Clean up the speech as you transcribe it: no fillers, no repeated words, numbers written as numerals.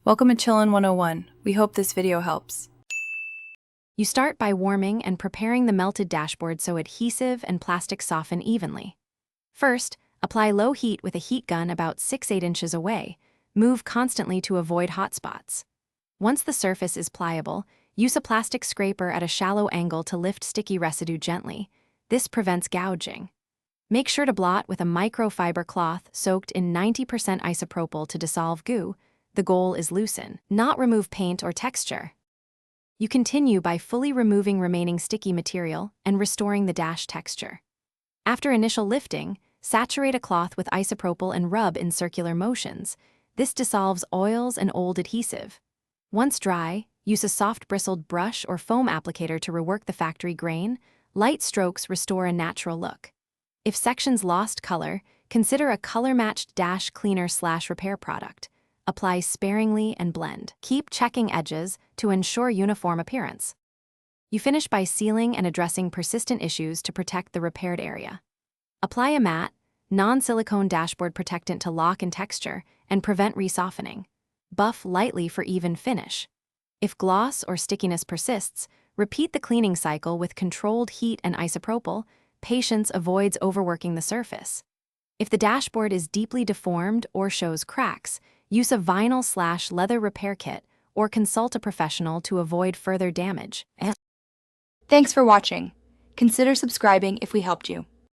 Welcome to Chillin' 101. We hope this video helps. You start by warming and preparing the melted dashboard so adhesive and plastic soften evenly. First, apply low heat with a heat gun about 6-8 inches away. Move constantly to avoid hot spots. Once the surface is pliable, use a plastic scraper at a shallow angle to lift sticky residue gently. This prevents gouging. Make sure to blot with a microfiber cloth soaked in 90% isopropyl to dissolve goo. The goal is loosen, not remove paint or texture. You continue by fully removing remaining sticky material and restoring the dash texture. After initial lifting, saturate a cloth with isopropyl and rub in circular motions. This dissolves oils and old adhesive. Once dry, use a soft bristled brush or foam applicator to rework the factory grain. Light strokes restore a natural look. If sections lost color, consider a color-matched dash cleaner/repair product. Apply sparingly and blend. Keep checking edges to ensure uniform appearance. You finish by sealing and addressing persistent issues to protect the repaired area. Apply a matte, non-silicone dashboard protectant to lock in texture and prevent resoftening. Buff lightly for even finish. If gloss or stickiness persists, repeat the cleaning cycle with controlled heat and isopropyl. Patience avoids overworking the surface. If the dashboard is deeply deformed or shows cracks, use a vinyl/leather repair kit or consult a professional to avoid further damage. Thanks for watching. Consider subscribing if we helped you.